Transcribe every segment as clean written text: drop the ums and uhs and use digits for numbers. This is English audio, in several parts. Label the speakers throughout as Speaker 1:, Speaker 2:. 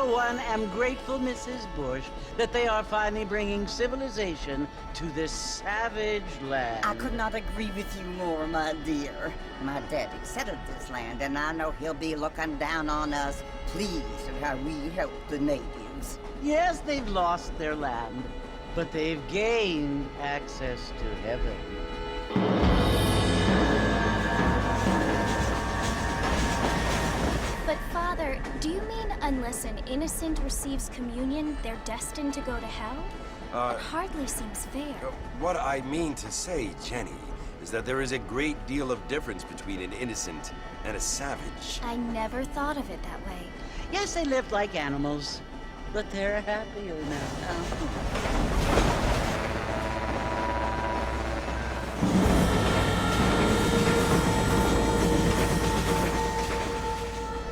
Speaker 1: for one, am grateful, Mrs. Bush, that they are finally bringing civilization to this savage land.
Speaker 2: I could not agree with you more, my dear. My daddy settled this land, and I know he'll be looking down on us, pleased at how we help the natives.
Speaker 1: Yes, they've lost their land, but they've gained access to heaven.
Speaker 3: But Father, do you mean unless an innocent receives communion, they're destined to go to hell? It hardly seems fair.
Speaker 4: What I mean to say, Jenny, is that there is a great deal of difference between an innocent and a savage.
Speaker 3: I never thought of it that way.
Speaker 1: Yes, they lived like animals, but they're happier now.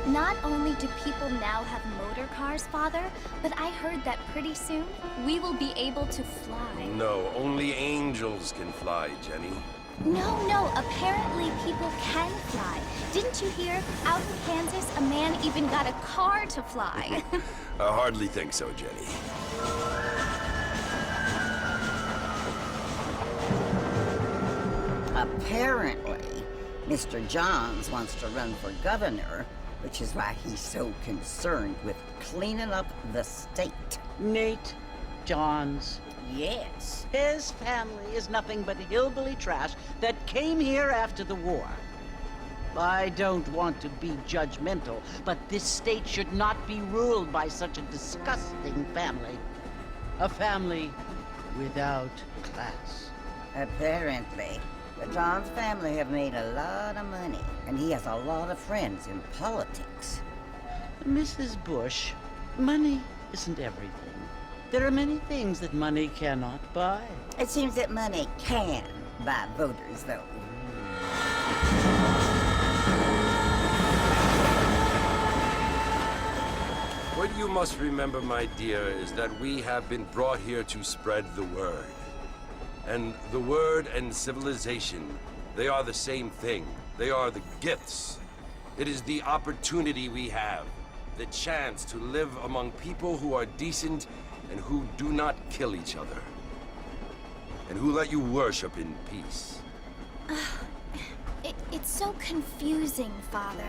Speaker 3: Not only do people now have motor cars, Father, but I heard that pretty soon we will be able to fly.
Speaker 4: No, only angels can fly, Jenny.
Speaker 3: No, apparently people can fly. Didn't you hear? Out in Kansas, a man even got a car to fly.
Speaker 4: I hardly think so, Jenny.
Speaker 2: Apparently, Mr. Johns wants to run for governor, which is why he's so concerned with cleaning up the state.
Speaker 1: Nate Johns.
Speaker 2: Yes.
Speaker 1: His family is nothing but hillbilly trash that came here after the war. I don't want to be judgmental, but this state should not be ruled by such a disgusting family. A family without class.
Speaker 2: Apparently. The Johns family have made a lot of money, and he has a lot of friends in politics.
Speaker 1: Mrs. Bush, money isn't everything. There are many things that money cannot buy.
Speaker 2: It seems that money can buy voters, though.
Speaker 4: What you must remember, my dear, is that we have been brought here to spread the word. And the word and civilization, they are the same thing. They are the gifts. It is the opportunity we have, the chance to live among people who are decent and who do not kill each other. And who let you worship in peace.
Speaker 3: It's so confusing, Father.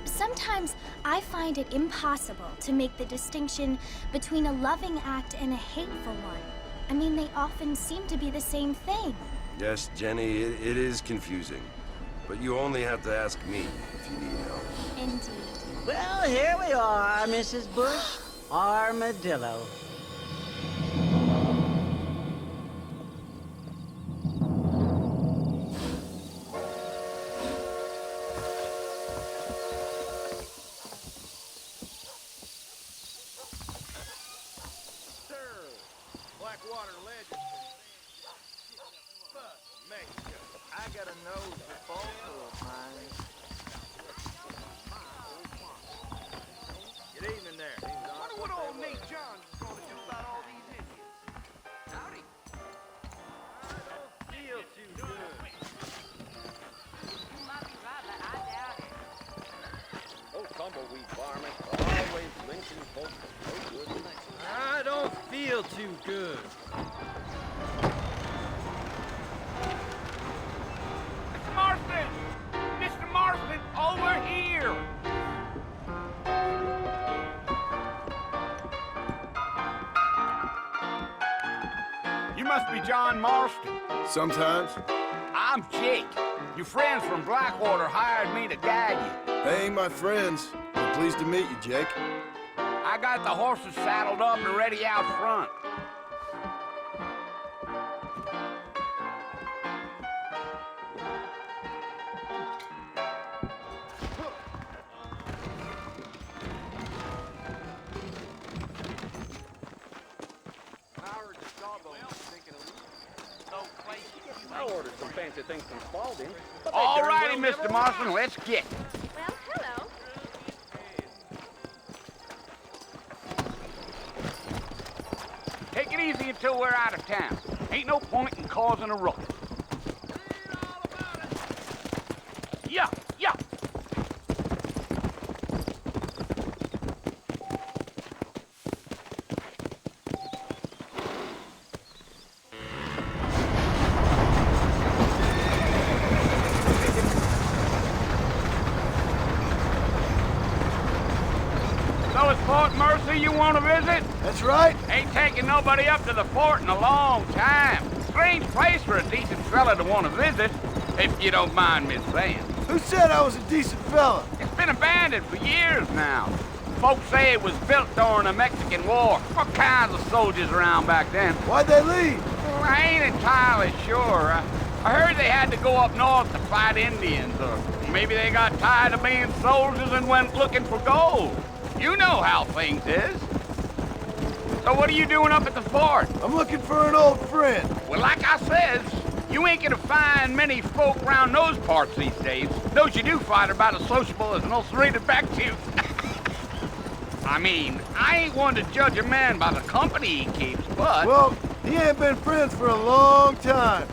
Speaker 3: Sometimes I find it impossible to make the distinction between a loving act and a hateful one. I mean, they often seem to be the same thing.
Speaker 4: Yes, Jenny, it is confusing. But you only have to ask me if you need help.
Speaker 3: Indeed.
Speaker 1: Well, here we are, Mrs. Bush. Armadillo.
Speaker 5: Blackwater legend. Mexico. I got a nose for falsehood, man. Good evening there. Wonder what old Nate Johns is gonna do about all these Indians. Howdy. I don't feel too good.
Speaker 6: You might be right, but I doubt it.
Speaker 7: Those tumbleweed varmints are always lynching folks for no good reason.
Speaker 5: I don't feel too good.
Speaker 8: Mr. Marston! Mr. Marston, over here! You must be John Marston.
Speaker 9: Sometimes.
Speaker 8: I'm Jake. Your friends from Blackwater hired me to guide you.
Speaker 9: They ain't my friends. I'm pleased to meet you, Jake.
Speaker 8: I got the horses saddled up and ready out front.
Speaker 7: I ordered some fancy things from Spalding. but they
Speaker 8: All
Speaker 7: darn
Speaker 8: righty,
Speaker 7: well never
Speaker 8: Mr. Marston, let's get.
Speaker 6: Well, hello.
Speaker 8: Take it easy until we're out of town. Ain't no point in causing a ruckus. Yeah. Fort Mercy you want to visit?
Speaker 9: That's right.
Speaker 8: Ain't taking nobody up to the fort in a long time. Strange place for a decent fella to want to visit, if you don't mind me saying.
Speaker 9: Who said I was a decent fella?
Speaker 8: It's been abandoned for years now. Folks say it was built during the Mexican War. All kinds of soldiers around back then.
Speaker 9: Why'd they leave?
Speaker 8: Well, I ain't entirely sure. I heard they had to go up north to fight Indians, or maybe they got tired of being soldiers and went looking for gold. You know how things is. So what are you doing up at the fort?
Speaker 9: I'm looking for an old friend.
Speaker 8: Well, like I says, you ain't gonna find many folk around those parts these days. Those you do find are about as sociable as an ulcerated back tooth. I mean, I ain't one to judge a man by the company he keeps, but...
Speaker 9: Well, he ain't been friends for a long time.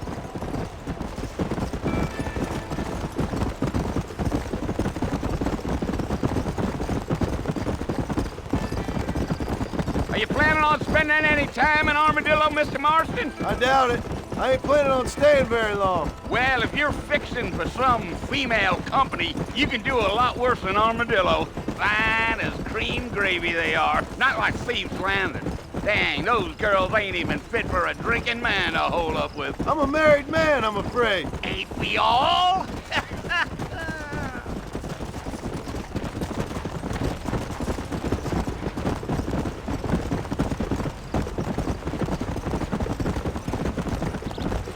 Speaker 8: Are you planning on spending any time in Armadillo, Mr. Marston?
Speaker 9: I doubt it. I ain't planning on staying very long.
Speaker 8: Well, if you're fixing for some female company, you can do a lot worse than Armadillo. Fine as cream gravy they are. Not like Thieves Landing. Dang, those girls ain't even fit for a drinking man to hole up with.
Speaker 9: I'm a married man, I'm afraid.
Speaker 8: Ain't we all?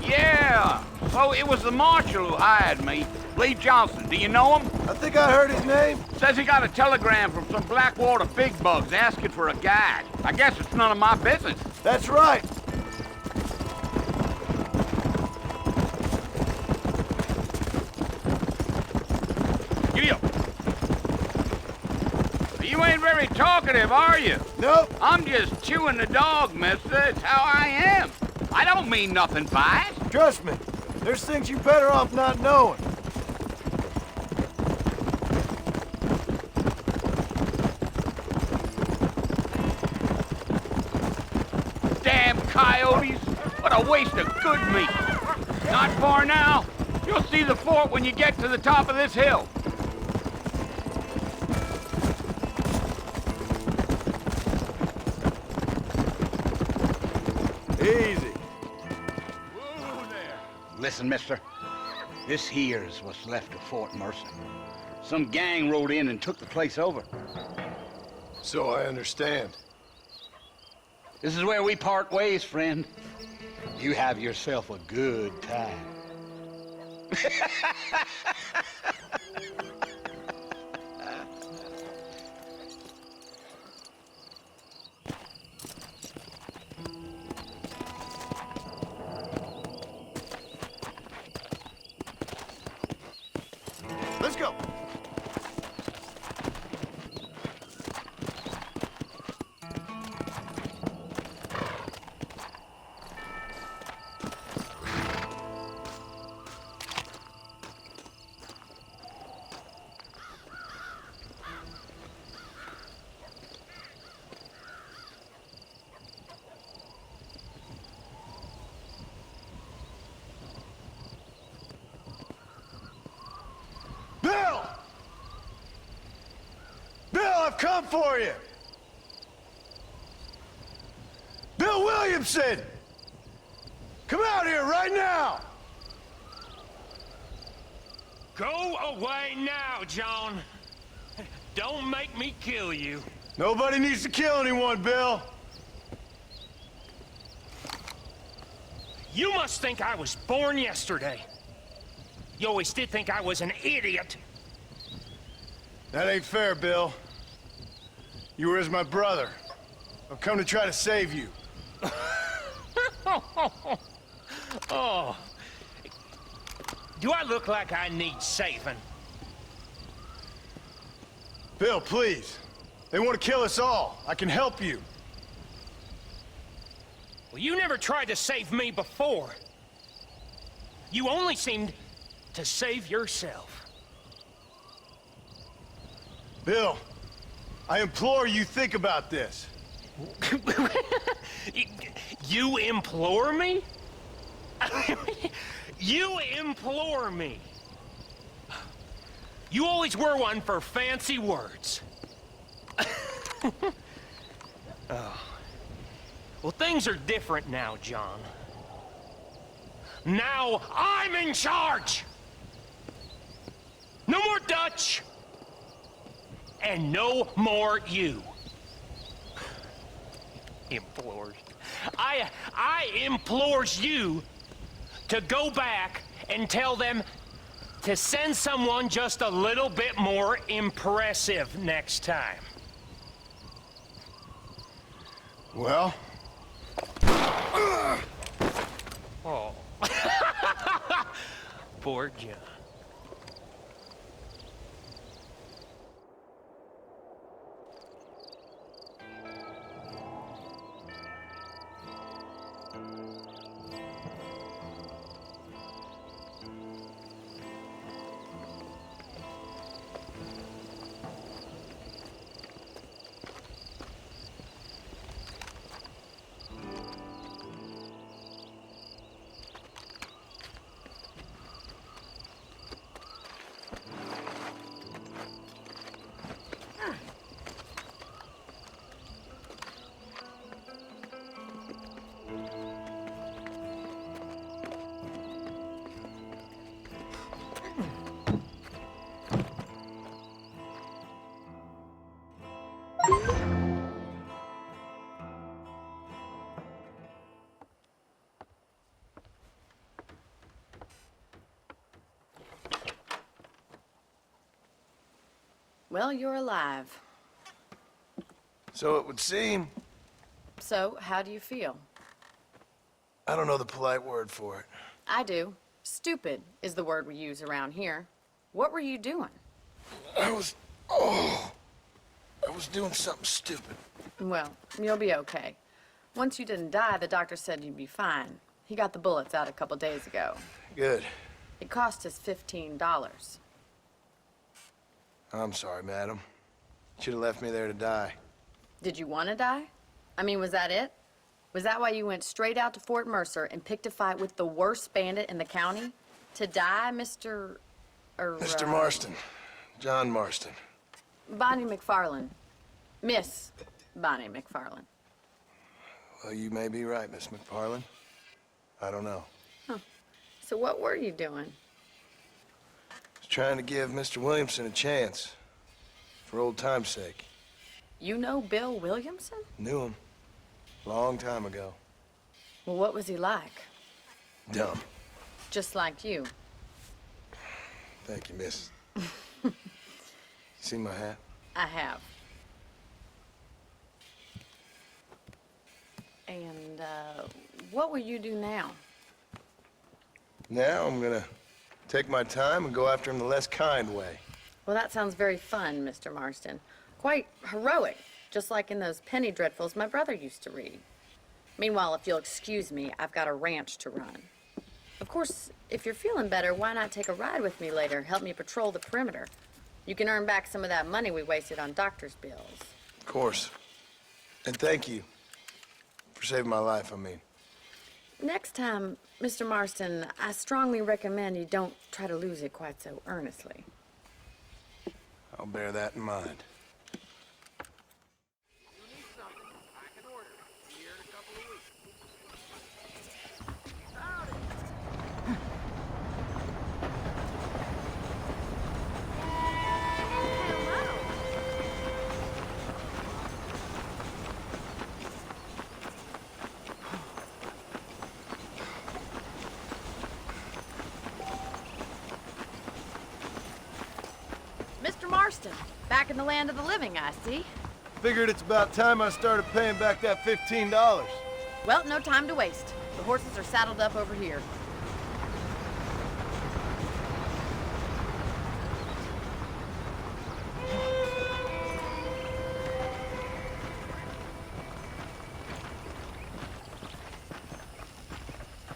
Speaker 8: Yeah, so it was the marshal who hired me. Lee Johnson, do you know him?
Speaker 9: I think I heard his name.
Speaker 8: Says he got a telegram from some Blackwater big bugs asking for a guide. I guess it's none of my business.
Speaker 9: That's right.
Speaker 8: Giddy up. You ain't very talkative, are you?
Speaker 9: Nope.
Speaker 8: I'm just chewing the dog, mister. It's how I am. I don't mean nothing by it.
Speaker 9: Trust me. There's things you better off not knowing.
Speaker 8: Damn coyotes! What a waste of good meat! Not far now. You'll see the fort when you get to the top of this hill.
Speaker 9: Easy.
Speaker 8: Whoa there. Listen, mister. This here's what's left of Fort Mercy. Some gang rode in and took the place over.
Speaker 9: So I understand.
Speaker 8: This is where we part ways, friend. You have yourself a good time.
Speaker 9: Let's go. Bill! Bill, I've come for you! Bill Williamson! Come out here right now!
Speaker 5: Go away now, John. Don't make me kill you.
Speaker 9: Nobody needs to kill anyone, Bill.
Speaker 5: You must think I was born yesterday. You always did think I was an idiot.
Speaker 9: That ain't fair, Bill. You were as my brother. I've come to try to save you.
Speaker 5: Oh. Do I look like I need saving?
Speaker 9: Bill, please. They want to kill us all. I can help you.
Speaker 5: Well, you never tried to save me before. You only seemed to save yourself.
Speaker 9: Bill, I implore you think about this.
Speaker 5: You implore me? You implore me? You always were one for fancy words.
Speaker 10: Well, things are different now, John. Now I'm in charge! No more Dutch! And no more you. Implores. I implores you to go back and tell them to send someone just a little bit more impressive next time.
Speaker 9: Well?
Speaker 10: Oh. Poor John.
Speaker 6: Well, you're alive.
Speaker 9: So it would seem.
Speaker 6: So, how do you feel?
Speaker 9: I don't know the polite word for it.
Speaker 6: I do. Stupid is the word we use around here. What were you doing?
Speaker 9: I was doing something stupid.
Speaker 6: Well, you'll be okay. Once you didn't die, the doctor said you'd be fine. He got the bullets out a couple days ago.
Speaker 9: Good.
Speaker 6: It cost us $15.
Speaker 9: I'm sorry, madam. Should have left me there to die.
Speaker 6: Did you want to die? I mean, was that it? Was that why you went straight out to Fort Mercer and picked a fight with the worst bandit in the county? To die, Mr.
Speaker 9: Mr. Marston. John Marston.
Speaker 6: Bonnie McFarland. Miss Bonnie McFarland.
Speaker 9: Well, you may be right, Miss McFarland. I don't know.
Speaker 6: Huh. So what were you doing?
Speaker 9: I was trying to give Mr. Williamson a chance. For old time's sake.
Speaker 6: You know Bill Williamson?
Speaker 9: Knew him. Long time ago.
Speaker 6: Well, what was he like?
Speaker 9: Dumb.
Speaker 6: Just like you.
Speaker 9: Thank you, miss. See my hat?
Speaker 6: I have. And, what will you do now?
Speaker 9: Now I'm gonna take my time and go after him the less kind way.
Speaker 6: Well, that sounds very fun, Mr. Marston. Quite heroic, just like in those penny dreadfuls my brother used to read. Meanwhile, if you'll excuse me, I've got a ranch to run. Of course, if you're feeling better, why not take a ride with me later? Help me patrol the perimeter. You can earn back some of that money we wasted on doctor's bills.
Speaker 9: Of course. And thank you for saving my life, I mean.
Speaker 6: Next time, Mr. Marston, I strongly recommend you don't try to lose it quite so earnestly.
Speaker 9: I'll bear that in mind.
Speaker 6: Mr. Marston, back in the land of the living, I see.
Speaker 9: Figured it's about time I started paying back that $15.
Speaker 6: Well, no time to waste. The horses are saddled up over here.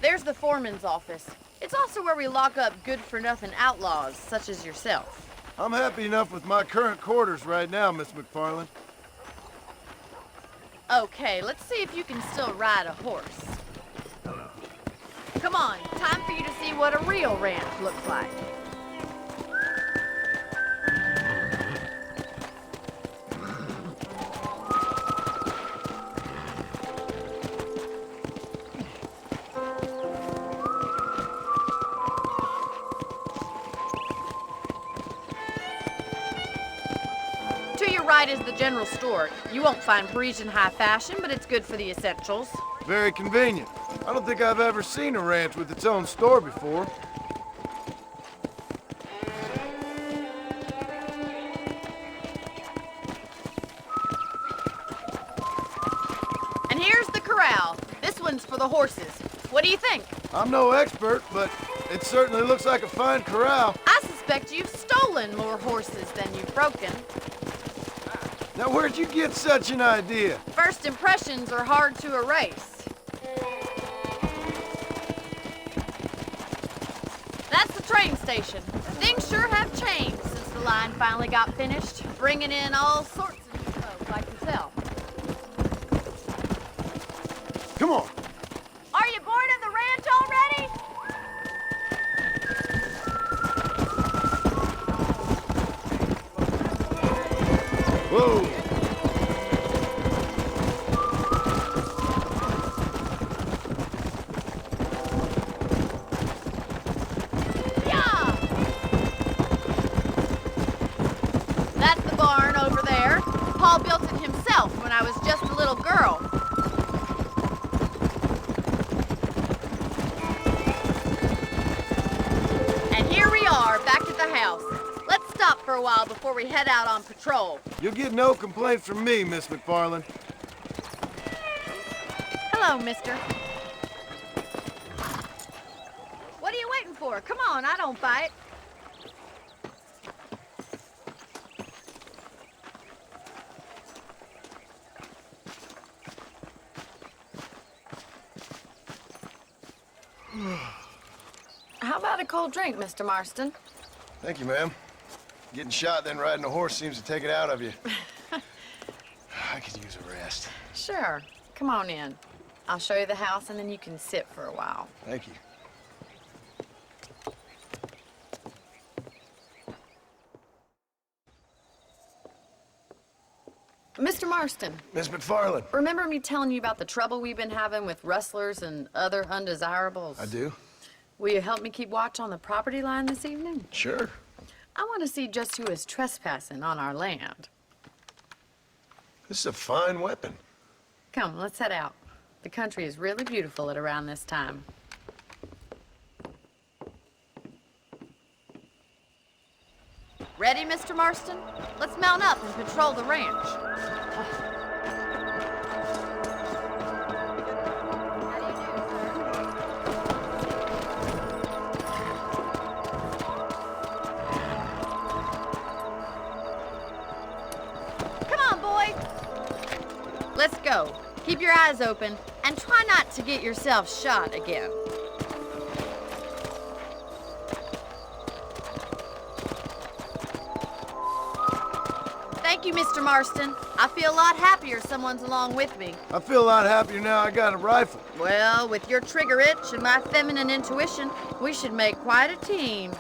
Speaker 6: There's the foreman's office. It's also where we lock up good-for-nothing outlaws, such as yourself.
Speaker 9: I'm happy enough with my current quarters right now, Miss McFarland.
Speaker 6: Okay, let's see if you can still ride a horse. Come on, time for you to see what a real ranch looks like. side is the general store. You won't find Parisian high fashion, but it's good for the essentials.
Speaker 9: Very convenient. I don't think I've ever seen a ranch with its own store before.
Speaker 6: And here's the corral. This one's for the horses. What do you think?
Speaker 9: I'm no expert, but it certainly looks like a fine corral.
Speaker 6: I suspect you've stolen more horses than you've broken.
Speaker 9: Now, where'd you get such an idea?
Speaker 6: First impressions are hard to erase. That's the train station. Things sure have changed since the line finally got finished, bringing in all sorts of new folk like yourself.
Speaker 9: Come on.
Speaker 6: Are you bored of the ranch already?
Speaker 9: Whoa.
Speaker 6: Yeah! That's the barn over there. Paul built it himself when I was just a little girl. And here we are, back at the house. Let's stop for a while before we head out on patrol.
Speaker 9: You'll get no complaints from me, Miss McFarland.
Speaker 6: Hello, mister. What are you waiting for? Come on, I don't bite. How about a cold drink, Mr. Marston?
Speaker 9: Thank you, ma'am. Getting shot, then riding a horse seems to take it out of you. I could use a rest.
Speaker 6: Sure. Come on in. I'll show you the house, and then you can sit for a while.
Speaker 9: Thank you.
Speaker 6: Mr. Marston,
Speaker 9: Miss McFarland.
Speaker 6: remember me telling you about the trouble we've been having with rustlers and other undesirables?
Speaker 9: I do?
Speaker 6: Will you help me keep watch on the property line this evening?
Speaker 9: Sure.
Speaker 6: I want to see just who is trespassing on our land.
Speaker 9: This is a fine weapon.
Speaker 6: Come, let's head out. The country is really beautiful at around this time. Ready, Mr. Marston? Let's mount up and patrol the ranch. Come on, boy. Let's go. Keep your eyes open and try not to get yourself shot again. Thank you, Mr. Marston. I feel a lot happier someone's along with me.
Speaker 9: I feel a lot happier now I got a rifle.
Speaker 6: Well, with your trigger itch and my feminine intuition, we should make quite a team.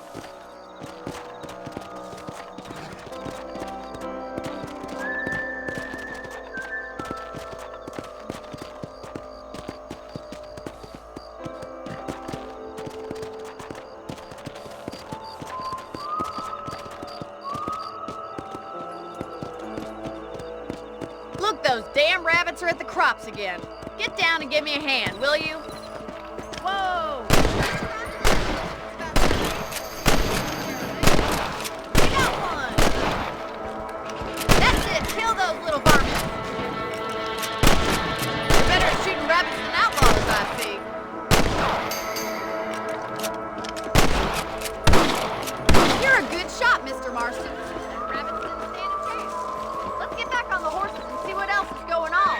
Speaker 6: Look, those damn rabbits are at the crops again. Get down and give me a hand, will you? Whoa! You got one! That's it, kill those little varmints. You're better at shooting rabbits than outlaws, I see. You're a good shot, Mr. Marston. That rabbits didn't stand a chance. Let's get back on the horses and see what else is going on.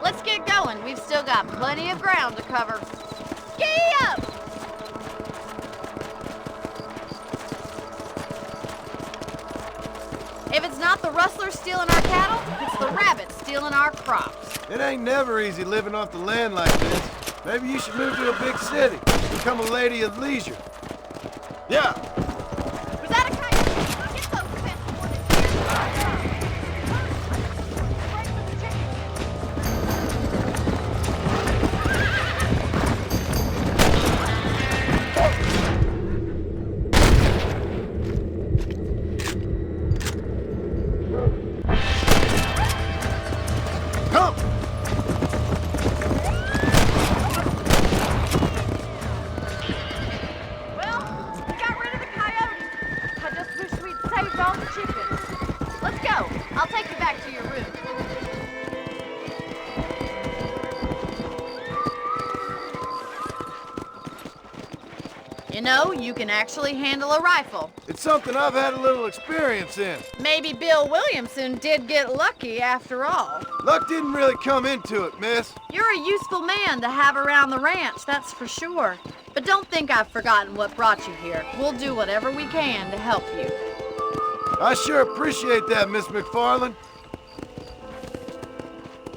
Speaker 6: Let's get going. We've still got plenty of ground to cover. Giddy up! If it's not the rustlers stealing our cattle, it's the rabbits stealing our crops.
Speaker 9: It ain't never easy living off the land like this. Maybe you should move to a big city. Become a lady of leisure. Yeah.
Speaker 6: Was that a kite? Get those pets before they steal. know, you can actually handle a rifle.
Speaker 9: It's something I've had a little experience in.
Speaker 6: Maybe Bill Williamson did get lucky after all.
Speaker 9: Luck didn't really come into it, miss.
Speaker 6: You're a useful man to have around the ranch, that's for sure. But don't think I've forgotten what brought you here. We'll do whatever we can to help you.
Speaker 9: I sure appreciate that, Miss McFarland.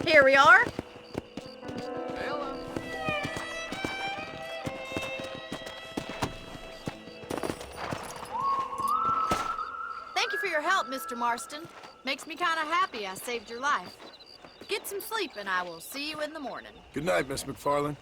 Speaker 6: Here we are. Thank you for your help, Mr. Marston. Makes me kind of happy I saved your life. Get some sleep and I will see you in the morning.
Speaker 9: Good night, Miss McFarland.